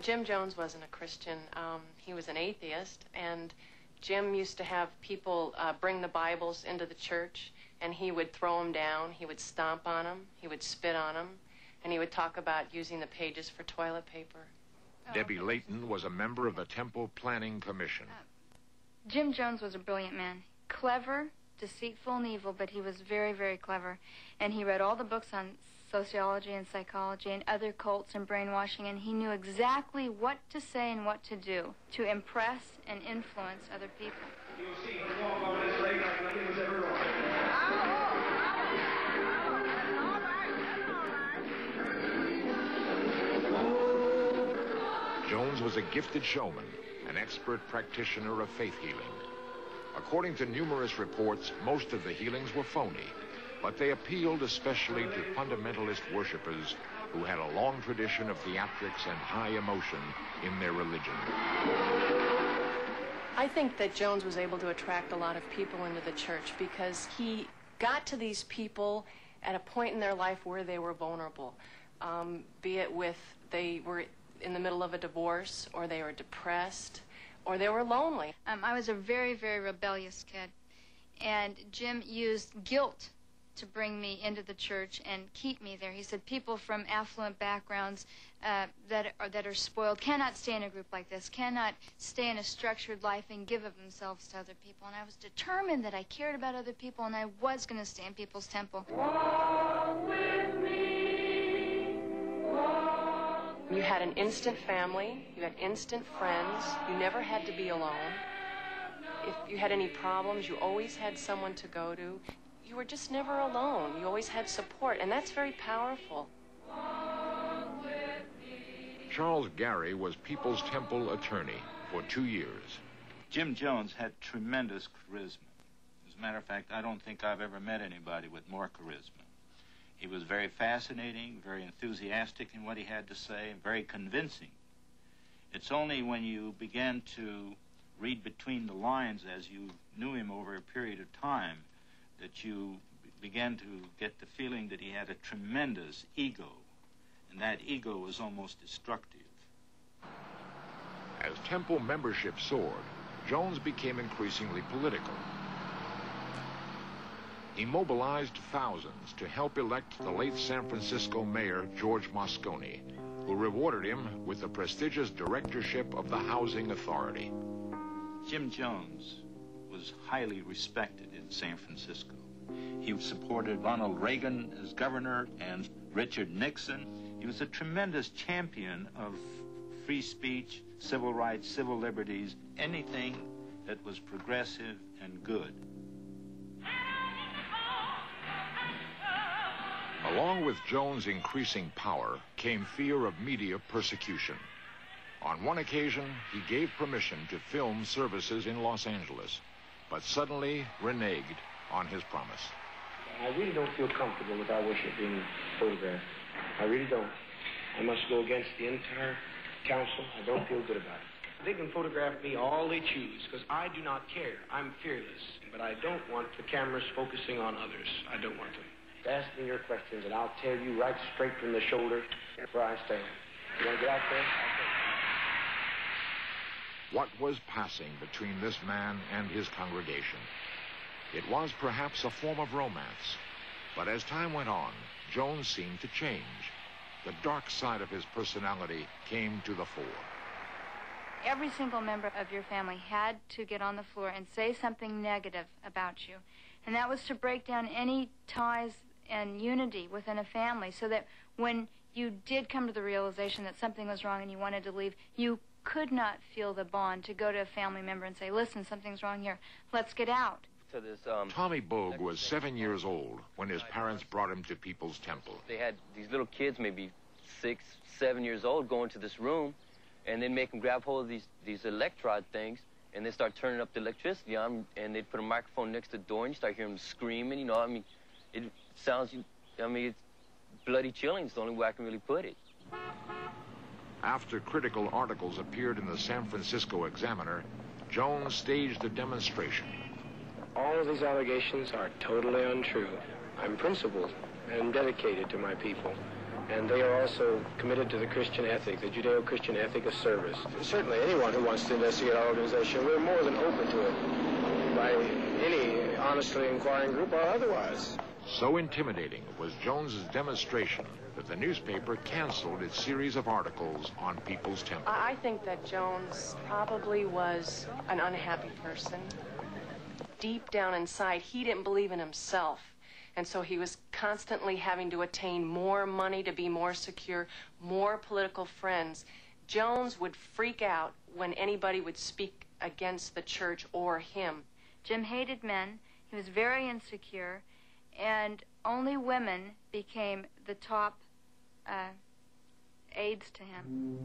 Jim Jones wasn't a Christian. He was an atheist, and Jim used to have people bring the Bibles into the church, and he would throw them down, he would stomp on them, he would spit on them, and he would talk about using the pages for toilet paper. Debbie Layton was a member of the Temple Planning Commission. Jim Jones was a brilliant man. Clever, deceitful, and evil, but he was very, very clever. And he read all the books on sociology and psychology and other cults and brainwashing, and he knew exactly what to say and what to do to impress and influence other people. Jones was a gifted showman, an expert practitioner of faith healing. According to numerous reports, most of the healings were phony, but they appealed especially to fundamentalist worshipers who had a long tradition of theatrics and high emotion in their religion. I think that Jones was able to attract a lot of people into the church because he got to these people at a point in their life where they were vulnerable, be it with they were in the middle of a divorce, or they were depressed, or they were lonely. I was a very, very rebellious kid, and Jim used guilt to bring me into the church and keep me there. He said people from affluent backgrounds that are spoiled cannot stay in a group like this, cannot stay in a structured life and give of themselves to other people. And I was determined that I cared about other people, and I was going to stay in people's temple. Walk with me. You had an instant family, you had instant friends, you never had to be alone. If you had any problems, you always had someone to go to. You were just never alone. You always had support, and that's very powerful. Charles Gary was People's Temple attorney for 2 years. Jim Jones had tremendous charisma. As a matter of fact, I don't think I've ever met anybody with more charisma. He was very fascinating, very enthusiastic in what he had to say, very convincing. It's only when you began to read between the lines as you knew him over a period of time that you began to get the feeling that he had a tremendous ego, and that ego was almost destructive. As Temple membership soared, Jones became increasingly political. He mobilized thousands to help elect the late San Francisco mayor, George Moscone, who rewarded him with the prestigious directorship of the Housing Authority. Jim Jones was highly respected in San Francisco. He supported Ronald Reagan as governor and Richard Nixon. He was a tremendous champion of free speech, civil rights, civil liberties, anything that was progressive and good. Along with Jones' increasing power came fear of media persecution. On one occasion, he gave permission to film services in Los Angeles, but suddenly reneged on his promise. I really don't feel comfortable with our worship being photographed. I really don't. I must go against the entire council. I don't feel good about it. They can photograph me all they choose, because I do not care. I'm fearless. But I don't want the cameras focusing on others. I don't want them. Ask me your questions, and I'll tell you right straight from the shoulder where I stand. You want to get out there? What was passing between this man and his congregation? It was perhaps a form of romance, but as time went on, Jones seemed to change. The dark side of his personality came to the fore. Every single member of your family had to get on the floor and say something negative about you, and that was to break down any ties and unity within a family, so that when you did come to the realization that something was wrong and you wanted to leave, you could not feel the bond to go to a family member and say, listen, something's wrong here, let's get out. Tommy Bogue was 7 years old when his parents brought him to People's Temple. They had these little kids, maybe 6, 7 years old, go into this room, and then make them grab hold of these electrode things, and they start turning up the electricity on, and they'd put a microphone next to the door, and you start hearing them screaming, you know, I mean, it sounds, I mean, it's bloody chilling. It's the only way I can really put it. After critical articles appeared in the San Francisco Examiner, Jones staged a demonstration. All of these allegations are totally untrue. I'm principled and dedicated to my people, And they are also committed to the Christian ethic, the Judeo-Christian ethic of service. Certainly anyone who wants to investigate our organization, we're more than open to it by any honestly inquiring group or otherwise. So intimidating was Jones's demonstration that the newspaper canceled its series of articles on People's Temple. I think that Jones probably was an unhappy person. Deep down inside, he didn't believe in himself. And so he was constantly having to attain more money to be more secure, more political friends. Jones would freak out when anybody would speak against the church or him. Jim hated men. He was very insecure. And only women became the top aides to him.